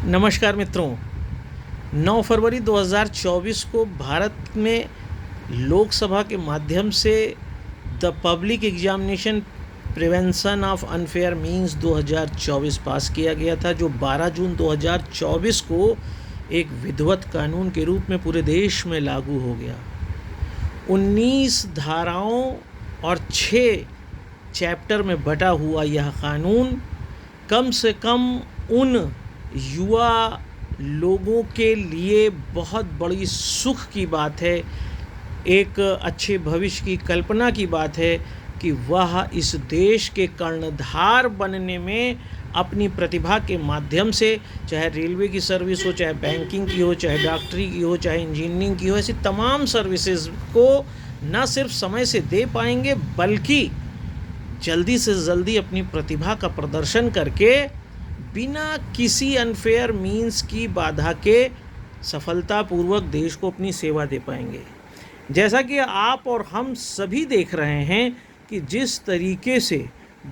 नमस्कार मित्रों। 9 फरवरी 2024 को भारत में लोकसभा के माध्यम से the public examination prevention of unfair means 2024 पास किया गया था, जो 12 जून 2024 को एक विधिवत कानून के रूप में पूरे देश में लागू हो गया। 19 धाराओं और 6 चैप्टर में बटा हुआ यह कानून कम से कम उन युवा लोगों के लिए बहुत बड़ी सुख की बात है, एक अच्छे भविष्य की कल्पना की बात है कि वह इस देश के कर्णधार बनने में अपनी प्रतिभा के माध्यम से, चाहे रेलवे की सर्विस हो, चाहे बैंकिंग की हो, चाहे डॉक्टरी की हो, चाहे इंजीनियरिंग की हो, ऐसी तमाम सर्विसेज को न सिर्फ समय से दे पाएंगे बल्कि जल्दी से जल्दी अपनी प्रतिभा का प्रदर्शन करके बिना किसी अनफेयर मीन्स की बाधा के सफलतापूर्वक देश को अपनी सेवा दे पाएंगे। जैसा कि आप और हम सभी देख रहे हैं कि जिस तरीके से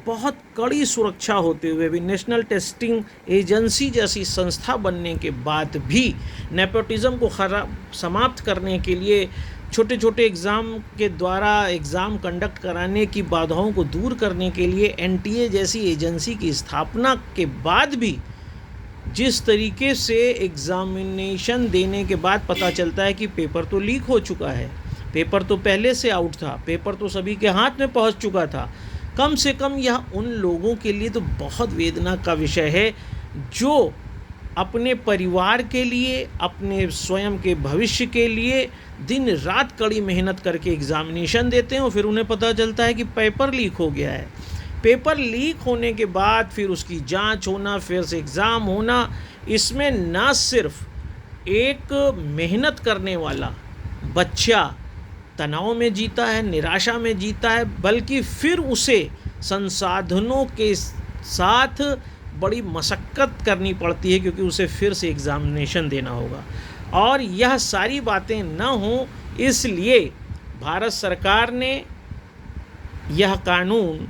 बहुत कड़ी सुरक्षा होते हुए भी नेशनल टेस्टिंग एजेंसी जैसी संस्था बनने के बाद भी नेपोटिज्म को समाप्त करने के लिए छोटे छोटे एग्ज़ाम के द्वारा एग्ज़ाम कंडक्ट कराने की बाधाओं को दूर करने के लिए एनटीए जैसी एजेंसी की स्थापना के बाद भी जिस तरीके से एग्ज़ामिनेशन देने के बाद पता चलता है कि पेपर तो लीक हो चुका है, पेपर तो पहले से आउट था, पेपर तो सभी के हाथ में पहुंच चुका था, कम से कम यह उन लोगों के लिए तो बहुत वेदना का विषय है जो अपने परिवार के लिए, अपने स्वयं के भविष्य के लिए दिन रात कड़ी मेहनत करके एग्ज़ामिनेशन देते हैं और फिर उन्हें पता चलता है कि पेपर लीक हो गया है। पेपर लीक होने के बाद फिर उसकी जांच होना, फिर से एग्ज़ाम होना, इसमें ना सिर्फ एक मेहनत करने वाला बच्चा तनाव में जीता है, निराशा में जीता है, बल्कि फिर उसे संसाधनों के साथ बड़ी मशक्क़त करनी पड़ती है क्योंकि उसे फिर से एग्ज़ामिनेशन देना होगा। और यह सारी बातें न हों इसलिए भारत सरकार ने यह कानून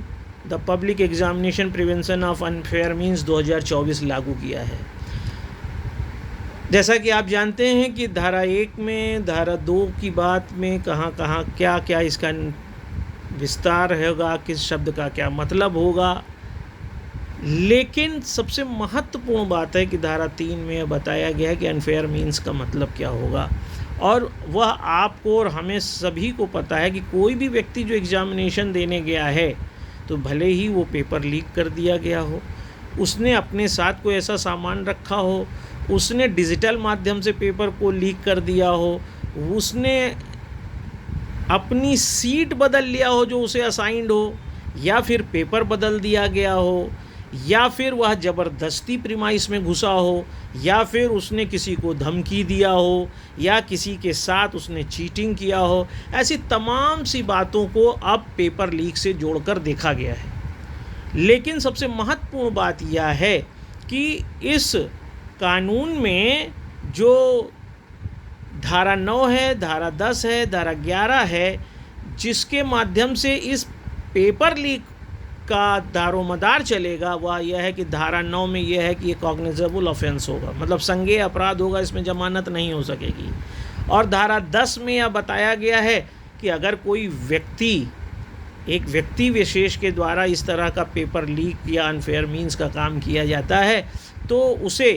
the public examination prevention of unfair means 2024 लागू किया है। जैसा कि आप जानते हैं कि धारा 1 में, धारा 2 की बात में कहाँ क्या क्या इसका विस्तार होगा, किस शब्द का क्या मतलब होगा, लेकिन सबसे महत्वपूर्ण बात है कि धारा 3 में बताया गया है कि अनफेयर मीन्स का मतलब क्या होगा। और वह आपको और हमें सभी को पता है कि कोई भी व्यक्ति जो एग्ज़ामिनेशन देने गया है तो भले ही वो पेपर लीक कर दिया गया हो, उसने अपने साथ कोई ऐसा सामान रखा हो, उसने डिजिटल माध्यम से पेपर को लीक कर दिया हो, उसने अपनी सीट बदल लिया हो जो उसे असाइंड हो, या फिर पेपर बदल दिया गया हो, या फिर वह ज़बरदस्ती प्रीमाइस में घुसा हो, या फिर उसने किसी को धमकी दिया हो, या किसी के साथ उसने चीटिंग किया हो, ऐसी तमाम सी बातों को अब पेपर लीक से जोड़कर देखा गया है। लेकिन सबसे महत्वपूर्ण बात यह है कि इस कानून में जो धारा 9 है, धारा 10 है, धारा 11 है, जिसके माध्यम से इस पेपर लीक का दारोमदार चलेगा, वह यह है कि धारा 9 में यह है कि ये कॉग्निजेबल ऑफेंस होगा, मतलब संज्ञेय अपराध होगा, इसमें जमानत नहीं हो सकेगी। और धारा 10 में यह बताया गया है कि अगर कोई व्यक्ति, एक व्यक्ति विशेष के द्वारा इस तरह का पेपर लीक या अनफेयर मीन्स का काम किया जाता है तो उसे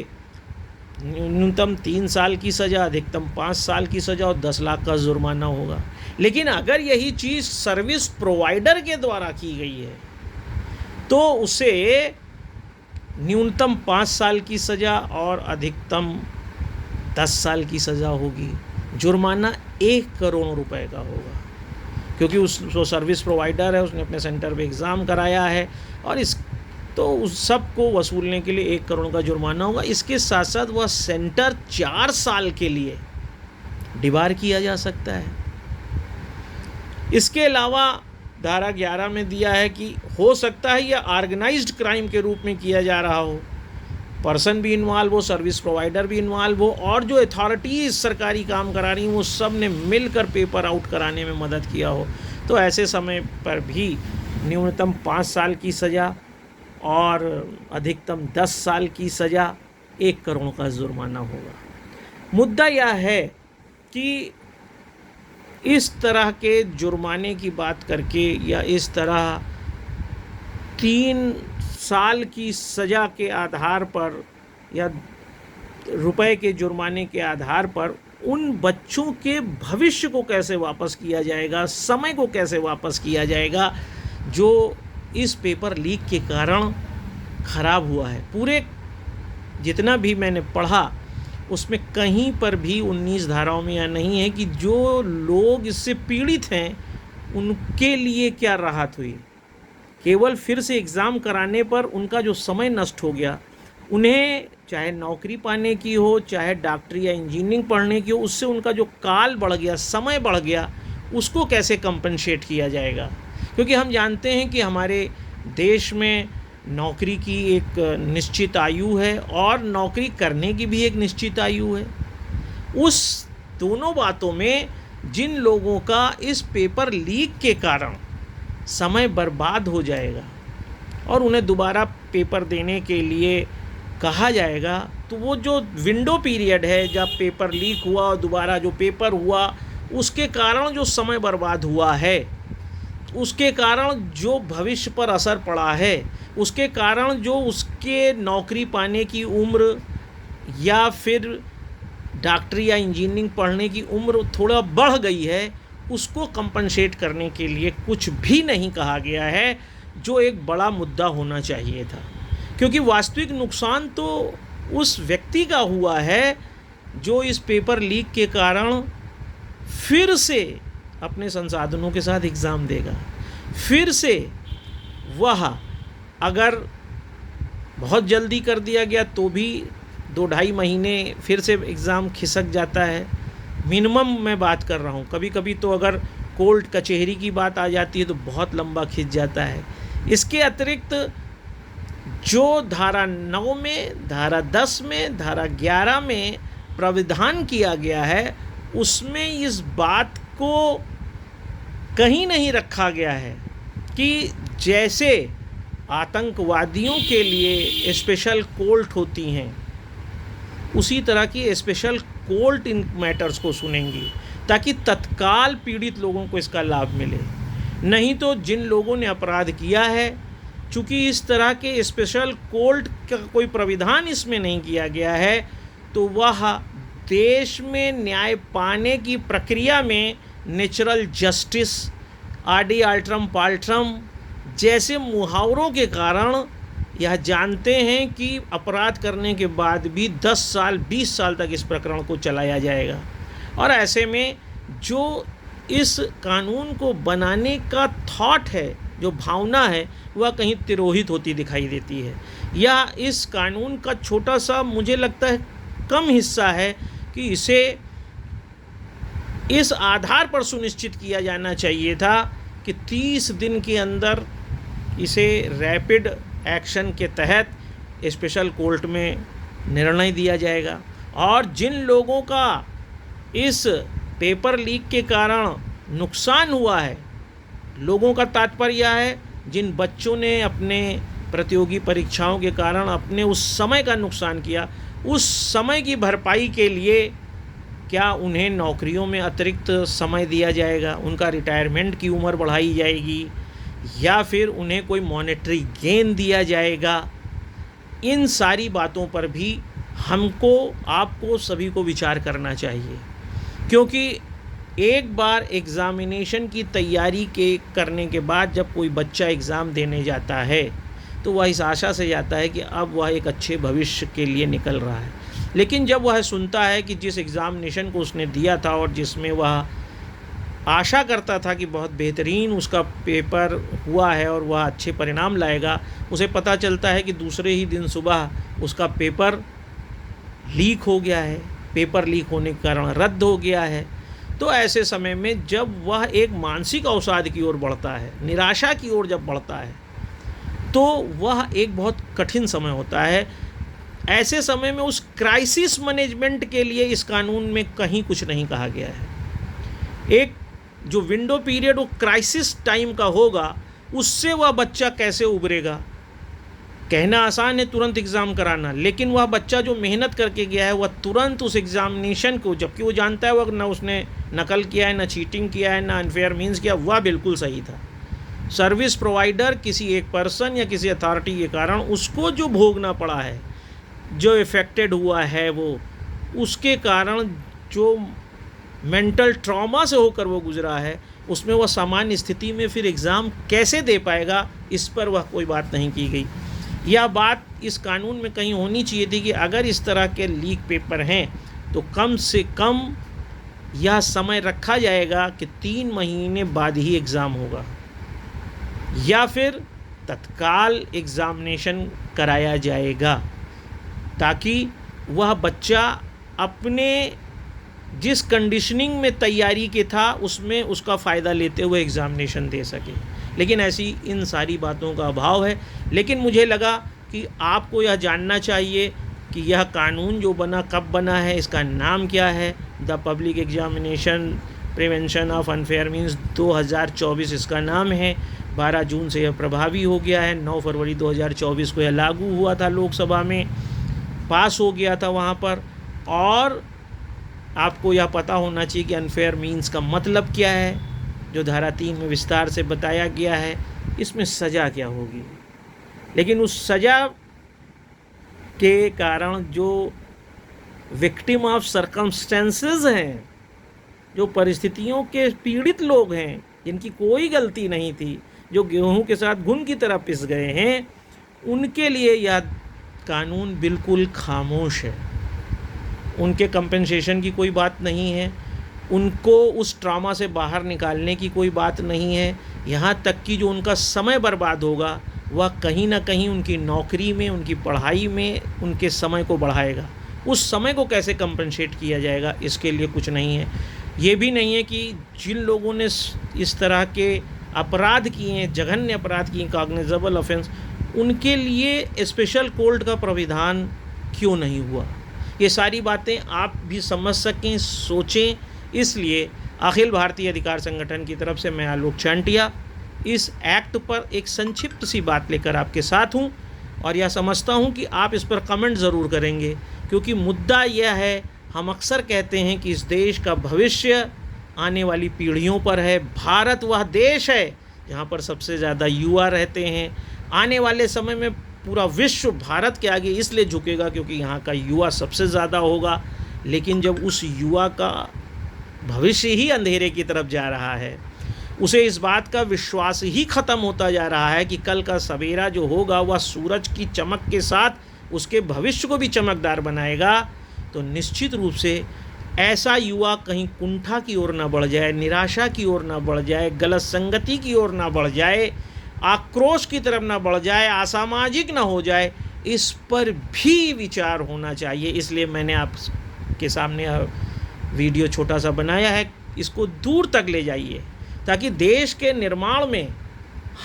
न्यूनतम 3 साल की सज़ा, अधिकतम 5 साल की सज़ा और 10 लाख का जुर्माना होगा। लेकिन अगर यही चीज़ सर्विस प्रोवाइडर के द्वारा की गई है तो उसे न्यूनतम 5 साल की सज़ा और अधिकतम 10 साल की सज़ा होगी। जुर्माना 1 करोड़ रुपए का होगा क्योंकि वो सर्विस प्रोवाइडर है, उसने अपने सेंटर पे एग्ज़ाम कराया है और उस सब को वसूलने के लिए 1 करोड़ का जुर्माना होगा। इसके साथ साथ वह सेंटर 4 साल के लिए डिबार किया जा सकता है। इसके अलावा धारा 11 में दिया है कि हो सकता है यह ऑर्गेनाइज्ड क्राइम के रूप में किया जा रहा हो, पर्सन भी इन्वॉल्व हो, सर्विस प्रोवाइडर भी इन्वॉल्व हो और जो अथॉरिटीज़ सरकारी काम करा रही हैं वो सब ने मिलकर पेपर आउट कराने में मदद किया हो, तो ऐसे समय पर भी न्यूनतम 5 साल की सज़ा और अधिकतम 10 साल की सज़ा 1 करोड़ का जुर्माना होगा। मुद्दा यह है कि इस तरह के जुर्माने की बात करके या इस तरह 3 साल की सज़ा के आधार पर या रुपए के जुर्माने के आधार पर उन बच्चों के भविष्य को कैसे वापस किया जाएगा, समय को कैसे वापस किया जाएगा जो इस पेपर लीक के कारण ख़राब हुआ है। पूरे जितना भी मैंने पढ़ा उसमें कहीं पर भी 19 धाराओं में यह नहीं है कि जो लोग इससे पीड़ित हैं उनके लिए क्या राहत हुई। केवल फिर से एग्ज़ाम कराने पर उनका जो समय नष्ट हो गया, उन्हें चाहे नौकरी पाने की हो, चाहे डॉक्टरी या इंजीनियरिंग पढ़ने की हो, उससे उनका जो काल बढ़ गया, समय बढ़ गया, उसको कैसे कंपनसेट किया जाएगा। क्योंकि हम जानते हैं कि हमारे देश में नौकरी की एक निश्चित आयु है और नौकरी करने की भी एक निश्चित आयु है। उस दोनों बातों में जिन लोगों का इस पेपर लीक के कारण समय बर्बाद हो जाएगा और उन्हें दोबारा पेपर देने के लिए कहा जाएगा, तो वो जो विंडो पीरियड है जब पेपर लीक हुआ और दोबारा जो पेपर हुआ, उसके कारण जो समय बर्बाद हुआ है, उसके कारण जो भविष्य पर असर पड़ा है, उसके कारण जो उसके नौकरी पाने की उम्र या फिर डॉक्टरी या इंजीनियरिंग पढ़ने की उम्र थोड़ा बढ़ गई है, उसको कंपनसेट करने के लिए कुछ भी नहीं कहा गया है, जो एक बड़ा मुद्दा होना चाहिए था। क्योंकि वास्तविक नुकसान तो उस व्यक्ति का हुआ है जो इस पेपर लीक के कारण फिर से अपने संसाधनों के साथ एग्ज़ाम देगा। फिर से वह अगर बहुत जल्दी कर दिया गया तो भी 2-2.5 महीने फिर से एग्ज़ाम खिसक जाता है। मिनिमम मैं बात कर रहा हूँ, कभी कभी तो अगर कोर्ट कचहरी की बात आ जाती है तो बहुत लंबा खिंच जाता है। इसके अतिरिक्त जो धारा 9 में, धारा 10 में, धारा 11 में प्राविधान किया गया है, उसमें इस बात को कहीं नहीं रखा गया है कि जैसे आतंकवादियों के लिए स्पेशल कोर्ट होती हैं, उसी तरह की स्पेशल कोर्ट इन मैटर्स को सुनेंगी ताकि तत्काल पीड़ित लोगों को इसका लाभ मिले। नहीं तो जिन लोगों ने अपराध किया है, चूँकि इस तरह के स्पेशल कोर्ट का कोई प्राविधान इसमें नहीं किया गया है, तो वह देश में न्याय पाने की प्रक्रिया में नेचुरल जस्टिस, आडि अल्ट्रम पाल्ट्रम जैसे मुहावरों के कारण यह जानते हैं कि अपराध करने के बाद भी 10 साल 20 साल तक इस प्रकरण को चलाया जाएगा। और ऐसे में जो इस कानून को बनाने का थॉट है, जो भावना है, वह कहीं तिरोहित होती दिखाई देती है। या इस कानून का छोटा सा, मुझे लगता है कम हिस्सा है कि इसे इस आधार पर सुनिश्चित किया जाना चाहिए था कि 30 दिन के अंदर इसे रैपिड एक्शन के तहत स्पेशल कोर्ट में निर्णय दिया जाएगा। और जिन लोगों का इस पेपर लीक के कारण नुकसान हुआ है, लोगों का तात्पर्य है जिन बच्चों ने अपने प्रतियोगी परीक्षाओं के कारण अपने उस समय का नुकसान किया, उस समय की भरपाई के लिए क्या उन्हें नौकरियों में अतिरिक्त समय दिया जाएगा, उनका रिटायरमेंट की उम्र बढ़ाई जाएगी, या फिर उन्हें कोई मॉनेटरी गेन दिया जाएगा। इन सारी बातों पर भी हमको, आपको, सभी को विचार करना चाहिए। क्योंकि एक बार एग्ज़ामिनेशन की तैयारी करने के बाद जब कोई बच्चा एग्ज़ाम देने जाता है तो वह इस आशा से जाता है कि अब वह एक अच्छे भविष्य के लिए निकल रहा है। लेकिन जब वह सुनता है कि जिस एग्ज़ामिनेशन को उसने दिया था और जिसमें वह आशा करता था कि बहुत बेहतरीन उसका पेपर हुआ है और वह अच्छे परिणाम लाएगा, उसे पता चलता है कि दूसरे ही दिन सुबह उसका पेपर लीक हो गया है, पेपर लीक होने के कारण रद्द हो गया है। तो ऐसे समय में जब वह एक मानसिक अवसाद की ओर बढ़ता है, निराशा की ओर जब बढ़ता है, तो वह एक बहुत कठिन समय होता है। ऐसे समय में उस क्राइसिस मैनेजमेंट के लिए इस कानून में कहीं कुछ नहीं कहा गया है। एक जो विंडो पीरियड वो क्राइसिस टाइम का होगा, उससे वह बच्चा कैसे उभरेगा, कहना आसान है तुरंत एग्ज़ाम कराना, लेकिन वह बच्चा जो मेहनत करके गया है वह तुरंत उस एग्ज़ामिनेशन को, जबकि वो जानता है वह ना उसने नकल किया है, ना चीटिंग किया है, ना अनफेयर मीन्स किया, वह बिल्कुल सही था। सर्विस प्रोवाइडर किसी एक पर्सन या किसी अथॉरिटी के कारण उसको जो भोगना पड़ा है, जो इफ़ेक्टेड हुआ है, वो उसके कारण जो मेंटल ट्रॉमा से होकर वो गुजरा है, उसमें वह सामान्य स्थिति में फिर एग्ज़ाम कैसे दे पाएगा, इस पर वह कोई बात नहीं की गई। यह बात इस कानून में कहीं होनी चाहिए थी कि अगर इस तरह के लीक पेपर हैं तो कम से कम यह समय रखा जाएगा कि 3 महीने बाद ही एग्ज़ाम होगा, या फिर तत्काल एग्ज़ामिनेशन कराया जाएगा, ताकि वह बच्चा अपने जिस कंडीशनिंग में तैयारी के था उसमें उसका फ़ायदा लेते हुए एग्ज़ामिनेशन दे सके। लेकिन ऐसी इन सारी बातों का अभाव है। लेकिन मुझे लगा कि आपको यह जानना चाहिए कि यह कानून जो बना कब बना है, इसका नाम क्या है। The public examination prevention of unfair means 2024 इसका नाम है। 12 जून से यह प्रभावी हो गया है। 9 फरवरी 2024 को यह लागू हुआ था, लोकसभा में पास हो गया था वहाँ पर। और आपको यह पता होना चाहिए कि अनफेयर मीन्स का मतलब क्या है, जो धारा 3 में विस्तार से बताया गया है। इसमें सज़ा क्या होगी, लेकिन उस सज़ा के कारण जो विक्टिम ऑफ सर्कमस्टेंसेस हैं, जो परिस्थितियों के पीड़ित लोग हैं, जिनकी कोई गलती नहीं थी, जो गेहूं के साथ घुन की तरह पिस गए हैं, उनके लिए यह कानून बिल्कुल खामोश है। उनके कंपेंसेशन की कोई बात नहीं है, उनको उस ट्रॉमा से बाहर निकालने की कोई बात नहीं है। यहाँ तक कि जो उनका समय बर्बाद होगा वह कहीं ना कहीं उनकी नौकरी में, उनकी पढ़ाई में उनके समय को बढ़ाएगा। उस समय को कैसे कंपनसेट किया जाएगा, इसके लिए कुछ नहीं है। ये भी नहीं है कि जिन लोगों ने इस तरह के अपराध किए हैं, जघन्य अपराध किए, कॉग्निजेबल ऑफेंस, उनके लिए स्पेशल कोर्ट का प्राविधान क्यों नहीं हुआ। ये सारी बातें आप भी समझ सकें, सोचें। इसलिए अखिल भारतीय अधिकार संगठन की तरफ से मैं आलोक चांटिया इस एक्ट पर एक संक्षिप्त सी बात लेकर आपके साथ हूँ, और यह समझता हूँ कि आप इस पर कमेंट ज़रूर करेंगे, क्योंकि मुद्दा यह है, हम अक्सर कहते हैं कि इस देश का भविष्य आने वाली पीढ़ियों पर है। भारत वह देश है जहाँ पर सबसे ज़्यादा युवा रहते हैं। आने वाले समय में पूरा विश्व भारत के आगे इसलिए झुकेगा क्योंकि यहाँ का युवा सबसे ज़्यादा होगा। लेकिन जब उस युवा का भविष्य ही अंधेरे की तरफ जा रहा है, उसे इस बात का विश्वास ही ख़त्म होता जा रहा है कि कल का सवेरा जो होगा वह सूरज की चमक के साथ उसके भविष्य को भी चमकदार बनाएगा, तो निश्चित रूप से ऐसा युवा कहीं कुंठा की ओर ना बढ़ जाए, निराशा की ओर ना बढ़ जाए, गलत संगति की ओर ना बढ़ जाए, आक्रोश की तरफ ना बढ़ जाए, असामाजिक ना हो जाए। इस पर भी विचार होना चाहिए। इसलिए मैंने आपके सामने वीडियो छोटा सा बनाया है। इसको दूर तक ले जाइए, ताकि देश के निर्माण में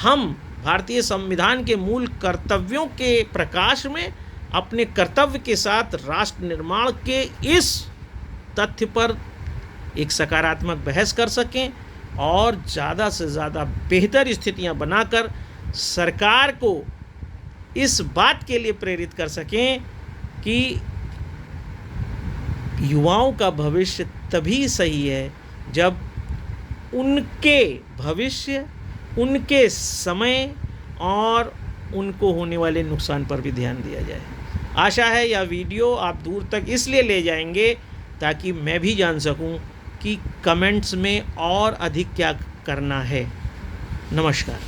हम भारतीय संविधान के मूल कर्तव्यों के प्रकाश में अपने कर्तव्य के साथ राष्ट्र निर्माण के इस तथ्य पर एक सकारात्मक बहस कर सकें और ज़्यादा से ज़्यादा बेहतर स्थितियां बनाकर सरकार को इस बात के लिए प्रेरित कर सकें कि युवाओं का भविष्य तभी सही है जब उनके भविष्य, उनके समय और उनको होने वाले नुकसान पर भी ध्यान दिया जाए। आशा है यह वीडियो आप दूर तक इसलिए ले जाएंगे ताकि मैं भी जान सकूं कि कमेंट्स में और अधिक क्या करना है। नमस्कार।